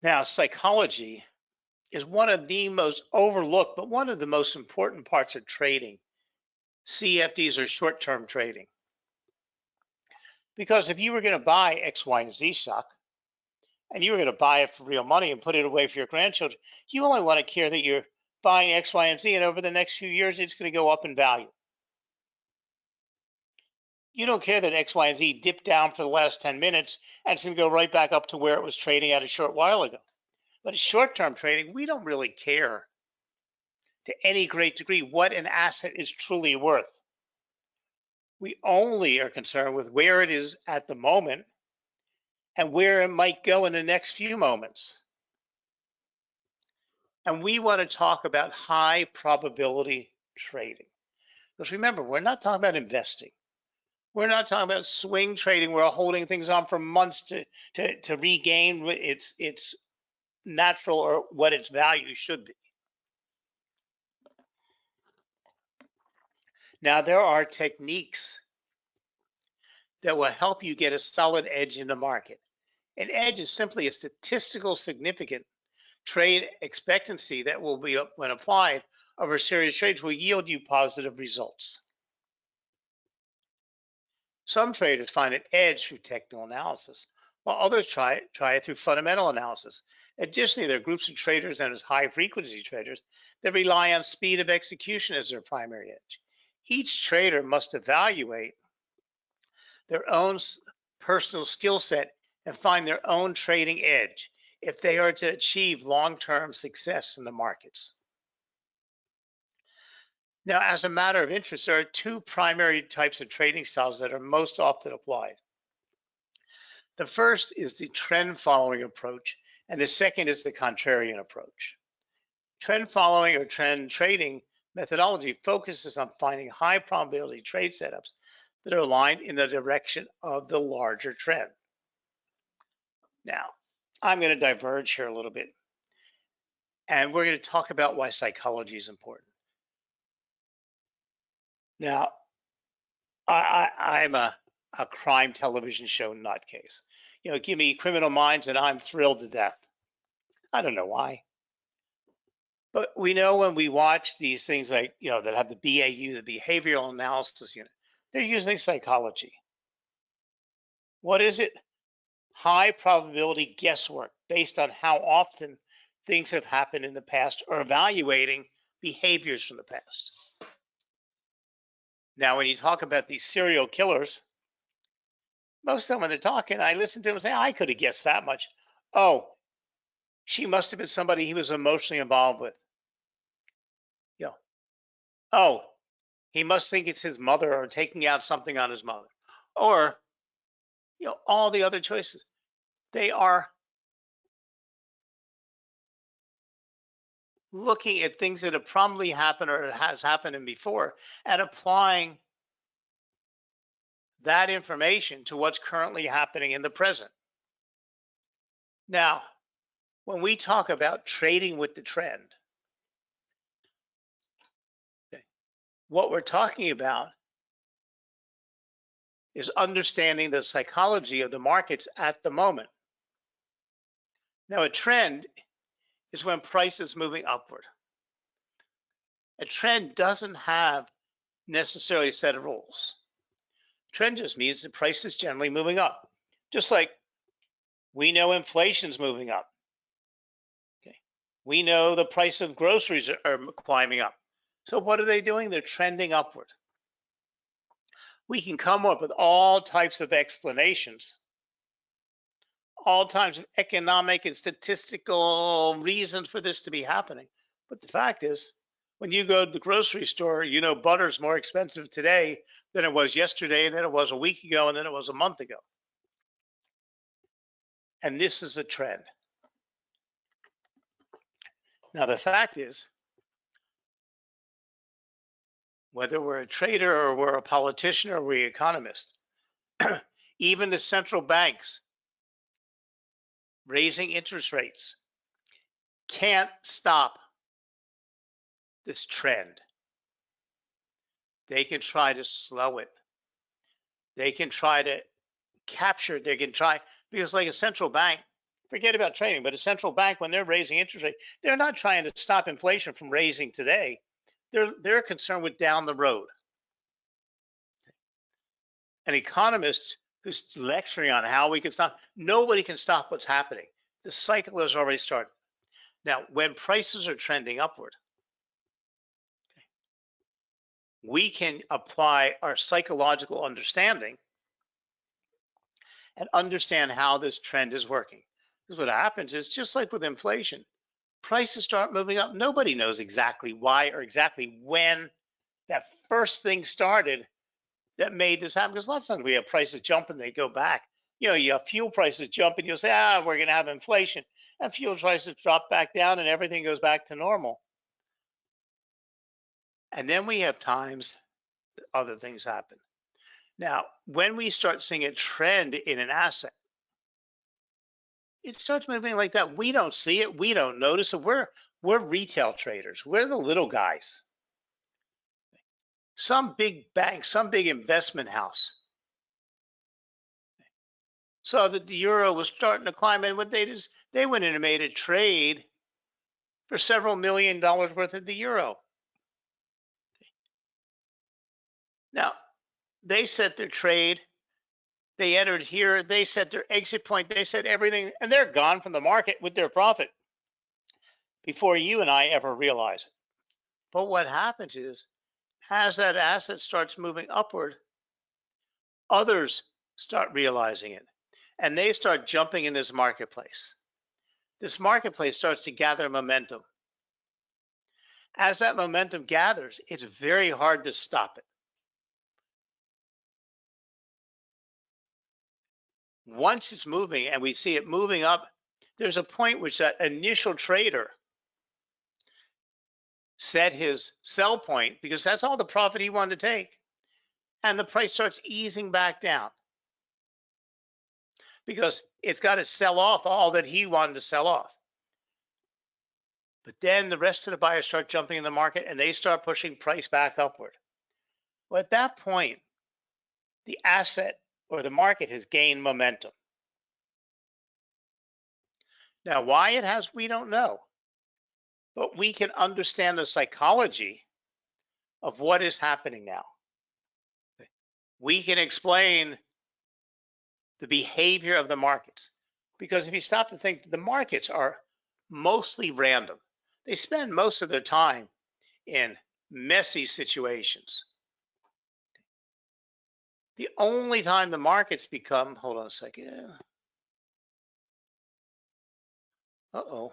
Now, psychology is one of the most overlooked, but one of the most important parts of trading, CFDs or short term trading. Because if you were going to buy X, Y, and Z stock, and you were going to buy it for real money and put it away for your grandchildren, you only want to care that you're buying X, Y, and Z, and over the next few years, it's going to go up in value. You don't care that X, Y, and Z dipped down for the last 10 minutes and it's going to go right back up to where it was trading at a short while ago. But in short-term trading, we don't really care to any great degree what an asset is truly worth. We only are concerned with where it is at the moment and where it might go in the next few moments. And we want to talk about high probability trading. Because remember, we're not talking about investing. We're not talking about swing trading. We're holding things on for months to regain its natural or what its value should be. Now, there are techniques that will help you get a solid edge in the market. An edge is simply a statistical significant trade expectancy that will be, when applied over a series of trades, will yield you positive results. Some traders find an edge through technical analysis, while others try it through fundamental analysis. Additionally, there are groups of traders known as high-frequency traders that rely on speed of execution as their primary edge. Each trader must evaluate their own personal skill set and find their own trading edge if they are to achieve long-term success in the markets. Now, as a matter of interest, there are two primary types of trading styles that are most often applied. The first is the trend following approach, and the second is the contrarian approach. Trend following or trend trading methodology focuses on finding high probability trade setups that are aligned in the direction of the larger trend. Now, I'm going to diverge here a little bit, and we're going to talk about why psychology is important. Now, I'm a crime television show nutcase. You know, give me Criminal Minds and I'm thrilled to death. I don't know why. But we know when we watch these things like, you know, that have the BAU, the Behavioral Analysis Unit, they're using psychology. What is it? High probability guesswork based on how often things have happened in the past or evaluating behaviors from the past. Now, when you talk about these serial killers, most of them, when they're talking, I listen to them and say, I could have guessed that much. Oh, she must have been somebody he was emotionally involved with. You know, oh, he must think it's his mother or taking out something on his mother. Or, you know, all the other choices. They are looking at things that have probably happened or has happened before and applying that information to what's currently happening in the present. Now, when we talk about trading with the trend, what we're talking about is understanding the psychology of the markets at the moment. Now, a trend is when price is moving upward. A trend doesn't have necessarily a set of rules. Trend just means the price is generally moving up. Just like we know inflation's moving up. Okay. We know the price of groceries are climbing up. So what are they doing? They're trending upward. We can come up with all types of explanations, all types of economic and statistical reasons for this to be happening. But the fact is, when you go to the grocery store, you know butter's more expensive today than it was yesterday, and then it was a week ago, and then it was a month ago. And this is a trend. Now, the fact is, whether we're a trader or we're a politician or we're an economist, even the central banks raising interest rates can't stop this trend. They can try to slow it. They can try to capture, they can try, because like a central bank, forget about trading, but a central bank, when they're raising interest rate, they're not trying to stop inflation from raising today. They're concerned with down the road. An economist who's lecturing on how we can stop, nobody can stop what's happening. The cycle has already started. Now, when prices are trending upward, we can apply our psychological understanding and understand how this trend is working. Because what happens is, just like with inflation, prices start moving up. Nobody knows exactly why or exactly when that first thing started that made this happen. Because a lot of times we have prices jump and they go back. You know, you have fuel prices jump and you'll say, we're going to have inflation. And fuel prices drop back down and everything goes back to normal. And then we have times that other things happen. Now, when we start seeing a trend in an asset, it starts moving like that. We don't see it. We don't notice it. We're retail traders. We're the little guys. Some big bank, some big investment house saw that the euro was starting to climb, and what they went in and made a trade for several $1 million worth of the euro. Now, they set their trade. They entered here. They set their exit point. They set everything, and they're gone from the market with their profit before you and I ever realize it. But what happens is, as that asset starts moving upward, others start realizing it, and they start jumping in this marketplace. This marketplace starts to gather momentum. As that momentum gathers, it's very hard to stop it. Once it's moving and we see it moving up, there's a point which that initial trader set his sell point, because that's all the profit he wanted to take, and the price starts easing back down because it's got to sell off all that he wanted to sell off. But then the rest of the buyers start jumping in the market and they start pushing price back upward. Well, at that point, the asset or the market has gained momentum. Now, why it has, we don't know. But we can understand the psychology of what is happening now. We can explain the behavior of the markets. Because if you stop to think, the markets are mostly random. They spend most of their time in messy situations. The only time the markets become, hold on a second. Uh-oh.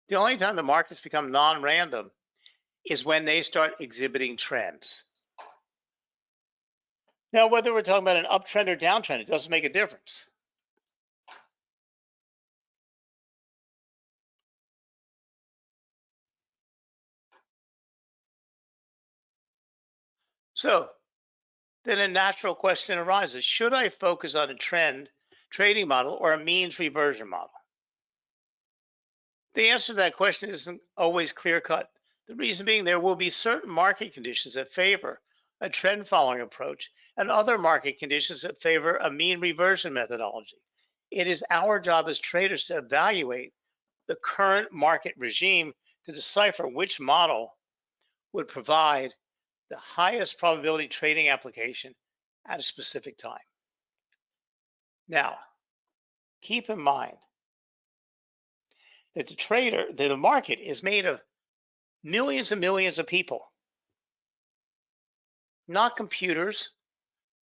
The only time the markets become non-random is when they start exhibiting trends. Now, whether we're talking about an uptrend or downtrend, it doesn't make a difference. So then a natural question arises: should I focus on a trend trading model or a means reversion model? The answer to that question isn't always clear-cut. The reason being, there will be certain market conditions that favor a trend following approach and other market conditions that favor a mean reversion methodology. It is our job as traders to evaluate the current market regime to decipher which model would provide the highest probability trading application at a specific time. Now, keep in mind that the market is made of millions and millions of people, not computers,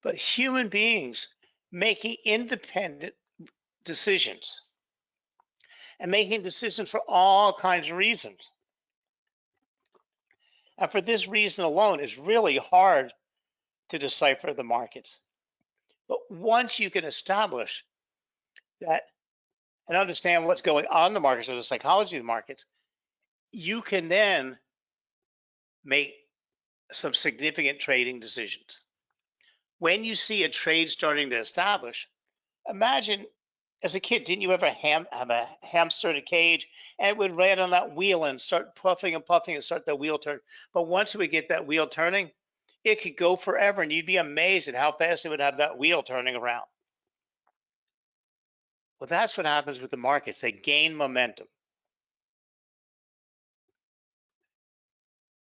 but human beings making independent decisions and making decisions for all kinds of reasons. And for this reason alone, it's really hard to decipher the markets. But once you can establish that and understand what's going on in the markets or the psychology of the markets, you can then make some significant trading decisions. When you see a trade starting to establish, imagine As a kid, didn't you ever have a hamster in a cage and it would land on that wheel and start puffing and puffing and start the wheel turn? But once we get that wheel turning, it could go forever and you'd be amazed at how fast it would have that wheel turning around. Well, that's what happens with the markets. They gain momentum.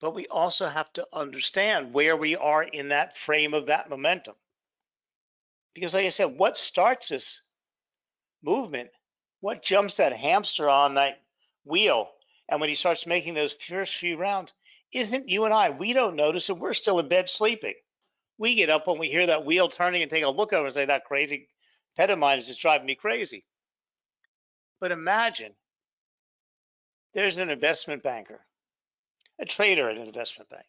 But we also have to understand where we are in that frame of that momentum. Because like I said, what starts this movement, what jumps that hamster on that wheel, and when he starts making those first few rounds, isn't you and I. We don't notice it. We're still in bed sleeping. We get up when we hear that wheel turning and take a look over and say, that crazy pet of mine is just driving me crazy. But imagine there's an investment banker, a trader at an investment bank.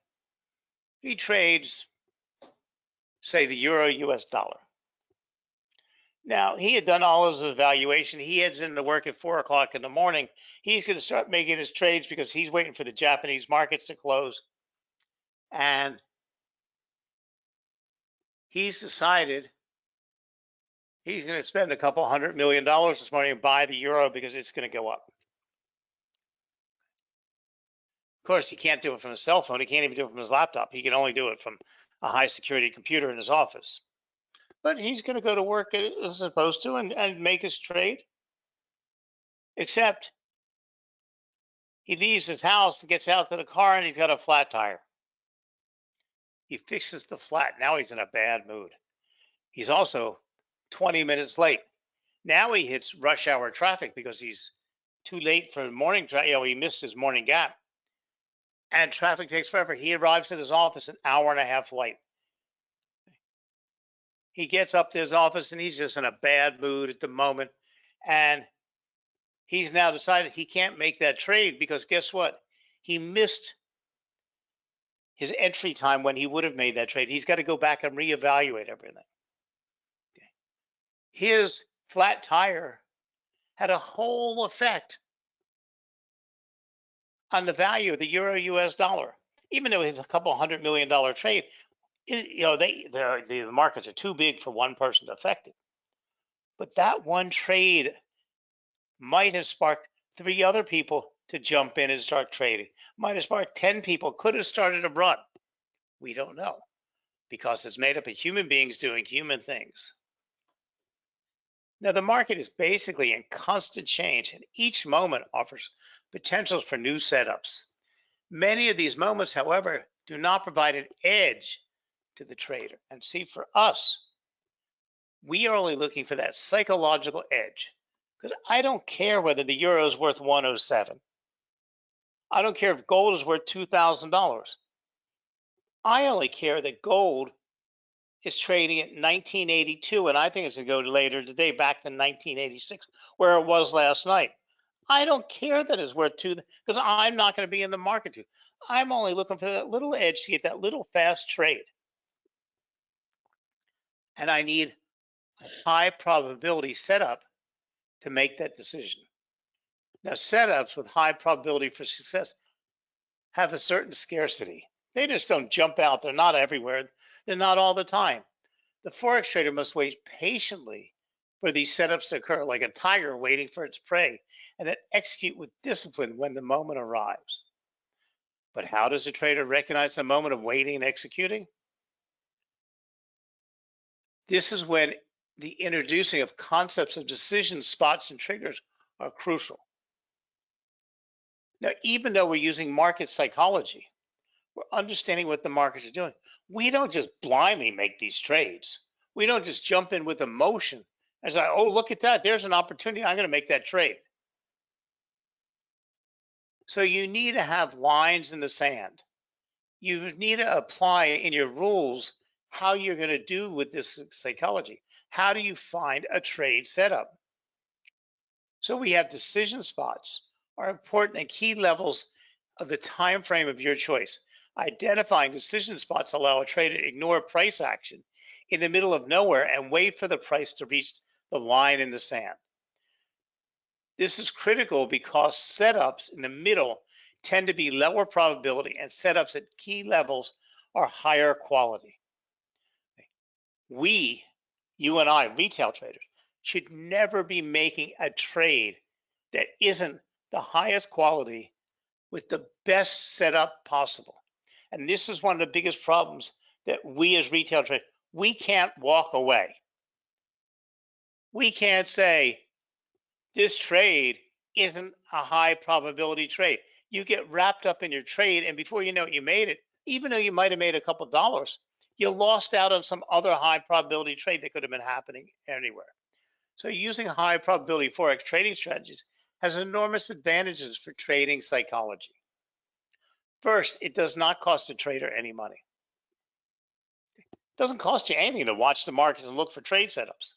He trades, say, the euro US dollar. Now, he had done all his evaluation. He heads into work at 4 o'clock in the morning. He's going to start making his trades because he's waiting for the Japanese markets to close. And he's decided he's going to spend a couple $100 million this morning and buy the euro because it's going to go up. Of course, he can't do it from his cell phone. He can't even do it from his laptop. He can only do it from a high security computer in his office. But he's going to go to work as supposed to and make his trade. Except he leaves his house and gets out to the car and he's got a flat tire. He fixes the flat. Now he's in a bad mood. He's also 20 minutes late. Now he hits rush hour traffic because he's too late for morning traffic. He missed his morning gap. And traffic takes forever. He arrives at his office an hour and a half late. He gets up to his office and he's just in a bad mood at the moment. And he's now decided he can't make that trade because guess what? He missed his entry time when he would have made that trade. He's got to go back and reevaluate everything. Okay. His flat tire had a whole effect on the value of the euro US dollar. Even though it's a couple $100 million trade, the markets are too big for one person to affect it. But that one trade might have sparked 3 other people to jump in and start trading. Might have sparked 10 people, could have started a run. We don't know because it's made up of human beings doing human things. Now, the market is basically in constant change, and each moment offers potentials for new setups. Many of these moments, however, do not provide an edge to the trader. And see, for us, we are only looking for that psychological edge. Because I don't care whether the euro is worth 107. I don't care if gold is worth $2,000. I only care that gold is trading at 1982, and I think it's going to go later today back to 1986, where it was last night. I don't care that it's worth $2 because I'm not going to be in the market to. I'm only looking for that little edge to get that little fast trade. And I need a high probability setup to make that decision. Now, setups with high probability for success have a certain scarcity. They just don't jump out. They're not everywhere. They're not all the time. The Forex trader must wait patiently for these setups to occur, like a tiger waiting for its prey, and then execute with discipline when the moment arrives. But how does a trader recognize the moment of waiting and executing? This is when the introducing of concepts of decision spots and triggers are crucial. Now, even though we're using market psychology, we're understanding what the markets are doing. We don't just blindly make these trades. We don't just jump in with emotion and say, oh, look at that. There's an opportunity. I'm going to make that trade. So you need to have lines in the sand. You need to apply in your rules how you're going to do with this psychology. How do you find a trade setup? So we have decision spots are important and key levels of the time frame of your choice. Identifying decision spots allow a trader to ignore price action in the middle of nowhere and wait for the price to reach the line in the sand. This is critical because setups in the middle tend to be lower probability and setups at key levels are higher quality. We, you and I, retail traders, should never be making a trade that isn't the highest quality with the best setup possible. And this is one of the biggest problems that we as retail traders, we can't walk away. We can't say this trade isn't a high probability trade. You get wrapped up in your trade, and before you know it, you made it. Even though you might have made a couple dollars, you lost out on some other high probability trade that could have been happening anywhere. So using high probability Forex trading strategies has enormous advantages for trading psychology. First, it does not cost a trader any money. It doesn't cost you anything to watch the markets and look for trade setups.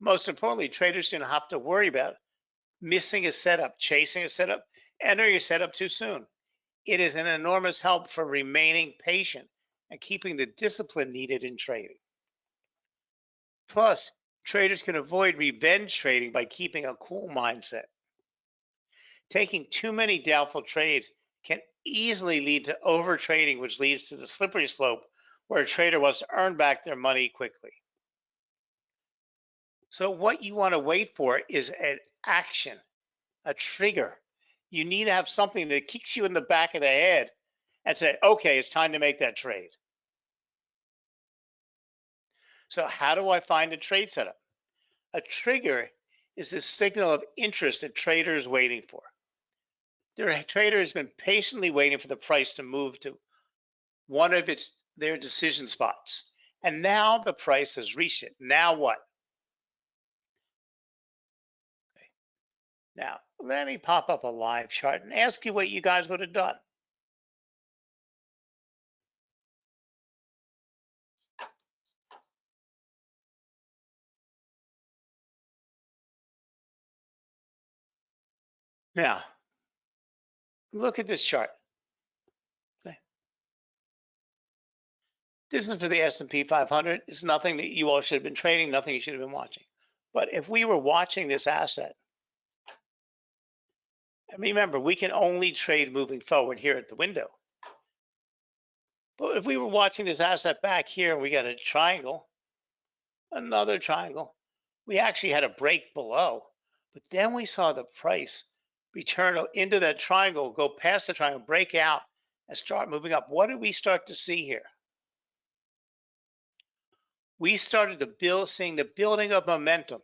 Most importantly, traders don't have to worry about missing a setup, chasing a setup, entering a setup too soon. It is an enormous help for remaining patient and keeping the discipline needed in trading. Plus, traders can avoid revenge trading by keeping a cool mindset. Taking too many doubtful trades can easily lead to over trading, which leads to the slippery slope where a trader wants to earn back their money quickly. So what you want to wait for is an action, a trigger. You need to have something that kicks you in the back of the head and say, okay, it's time to make that trade. So how do I find a trade setup? A trigger is the signal of interest a trader is waiting for. The trader has been patiently waiting for the price to move to one of their decision spots. And now the price has reached it. Now what? Okay. Now, let me pop up a live chart and ask you what you guys would have done. Now, look at this chart. Okay. This is for the S&P 500. It's nothing that you all should have been trading, nothing you should have been watching. But if we were watching this asset, and remember, we can only trade moving forward here at the window. But if we were watching this asset back here and we got a triangle, another triangle, we actually had a break below, but then we saw the price return into that triangle, go past the triangle, break out, and start moving up. What did we start to see here? We started to seeing the building of momentum.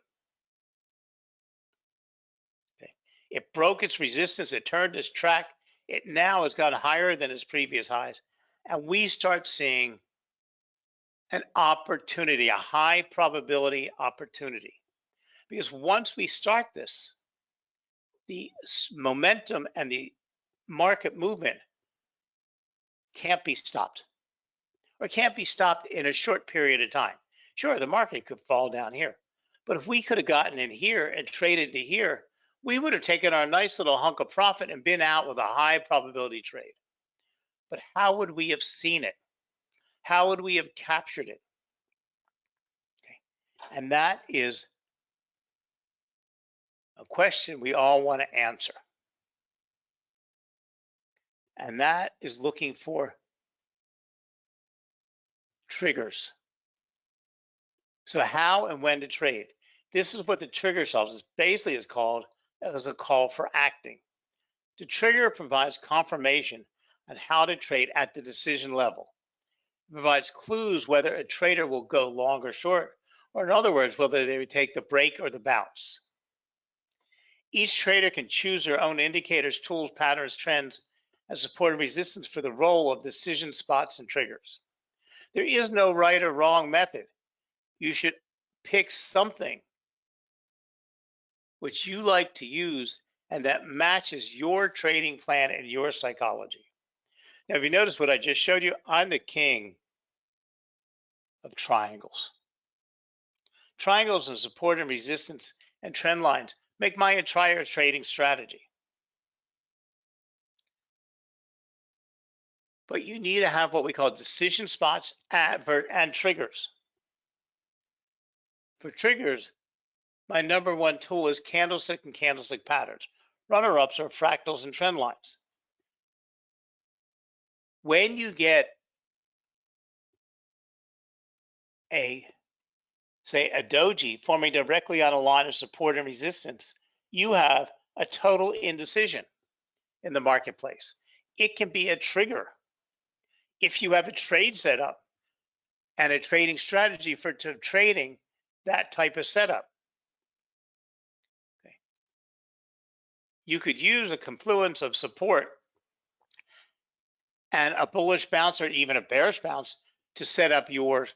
Okay. It broke its resistance, it turned its track, it now has got higher than its previous highs, and we start seeing an opportunity, a high probability opportunity. Because once we start this, the momentum and the market movement can't be stopped, or can't be stopped in a short period of time. Sure, the market could fall down here, but if we could have gotten in here and traded to here, we would have taken our nice little hunk of profit and been out with a high probability trade. But how would we have seen it? How would we have captured it? Okay. And that is a question we all want to answer. And that is looking for triggers. So how and when to trade. This is what the trigger solves. It basically is called as a call for acting. The trigger provides confirmation on how to trade at the decision level. It provides clues whether a trader will go long or short, or in other words, whether they would take the break or the bounce. Each trader can choose their own indicators, tools, patterns, trends, and support and resistance for the role of decision spots and triggers. There is no right or wrong method. You should pick something which you like to use and that matches your trading plan and your psychology. Now, if you notice what I just showed you, I'm the king of triangles. Triangles and support and resistance and trend lines make my entire trading strategy. But you need to have what we call decision spots and triggers. For triggers, my number one tool is candlestick and candlestick patterns. Runner-ups are fractals and trend lines. When you get a say a doji forming directly on a line of support and resistance, you have a total indecision in the marketplace. It can be a trigger if you have a trade setup and a trading strategy for trading that type of setup. Okay. You could use a confluence of support and a bullish bounce or even a bearish bounce to set up your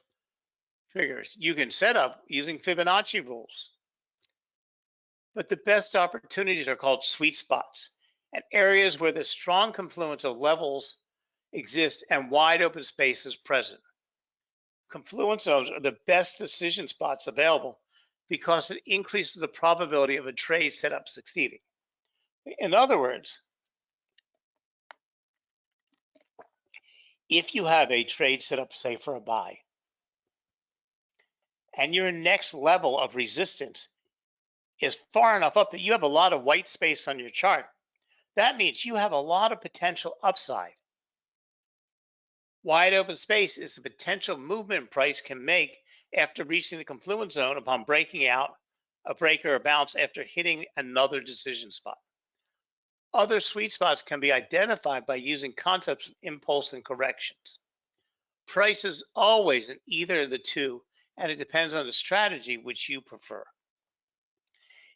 triggers. You can set up using Fibonacci rules. But the best opportunities are called sweet spots and areas where the strong confluence of levels exist and wide open space is present. Confluence zones are the best decision spots available because it increases the probability of a trade setup succeeding. In other words, if you have a trade setup, say for a buy, and your next level of resistance is far enough up that you have a lot of white space on your chart, that means you have a lot of potential upside. Wide open space is the potential movement price can make after reaching the confluence zone upon breaking out a break or a bounce after hitting another decision spot. Other sweet spots can be identified by using concepts of impulse and corrections. Price is always in either of the two, and it depends on the strategy which you prefer.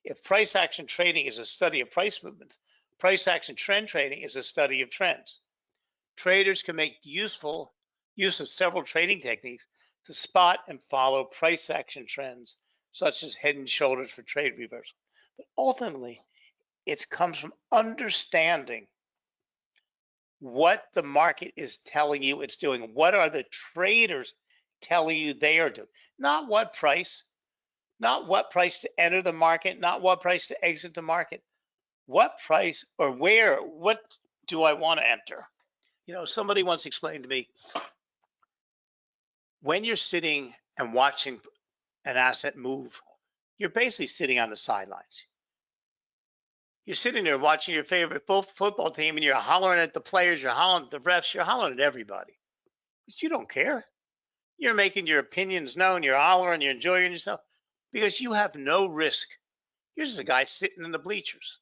If price action trading is a study of price movements, price action trend trading is a study of trends. Traders can make use of several trading techniques to spot and follow price action trends, such as head and shoulders for trade reversal. But ultimately, it comes from understanding what the market is telling you it's doing. What are the traders telling you they are doing? Not what price to enter the market, not what price to exit the market. What price or where, what do I want to enter? You know, somebody once explained to me, when you're sitting and watching an asset move, you're basically sitting on the sidelines. You're sitting there watching your favorite football team and you're hollering at the players, you're hollering at the refs, you're hollering at everybody. But you don't care. You're making your opinions known, you're hollering, you're enjoying yourself because you have no risk. You're just a guy sitting in the bleachers.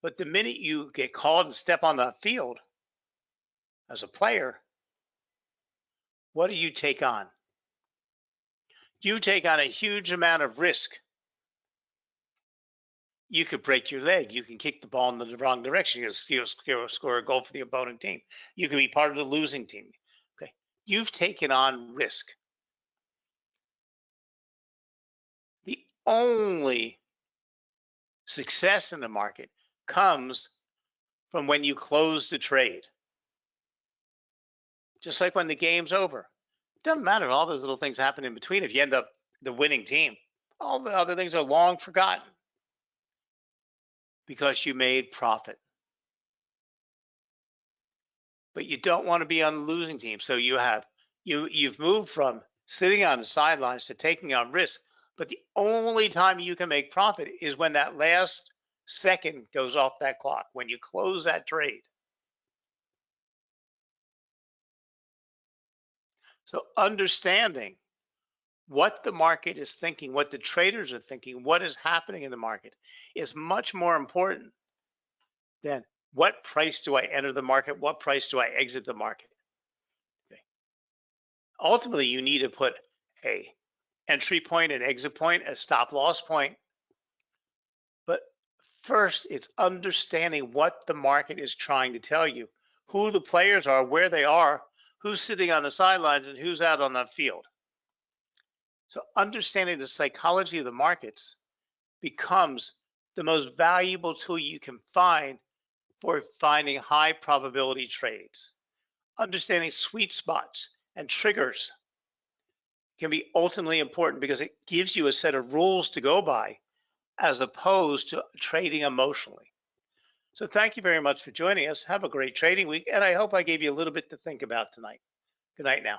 But the minute you get called and step on the field as a player, what do you take on? You take on a huge amount of risk. You could break your leg. You can kick the ball in the wrong direction. You'll score a goal for the opponent team. You can be part of the losing team. Okay, you've taken on risk. The only success in the market comes from when you close the trade. Just like when the game's over. It doesn't matter. All those little things happen in between if you end up the winning team. All the other things are long forgotten because you made profit. But you don't want to be on the losing team. So you've moved from sitting on the sidelines to taking on risk. But the only time you can make profit is when that last second goes off that clock, when you close that trade. So understanding what the market is thinking, what the traders are thinking, what is happening in the market is much more important than what price do I enter the market, what price do I exit the market. Okay. Ultimately, you need to put a entry point, an exit point, a stop loss point. But first, it's understanding what the market is trying to tell you, who the players are, where they are, who's sitting on the sidelines, and who's out on the field. So understanding the psychology of the markets becomes the most valuable tool you can find for finding high probability trades. Understanding sweet spots and triggers can be ultimately important because it gives you a set of rules to go by as opposed to trading emotionally. So thank you very much for joining us. Have a great trading week, and I hope I gave you a little bit to think about tonight. Good night now.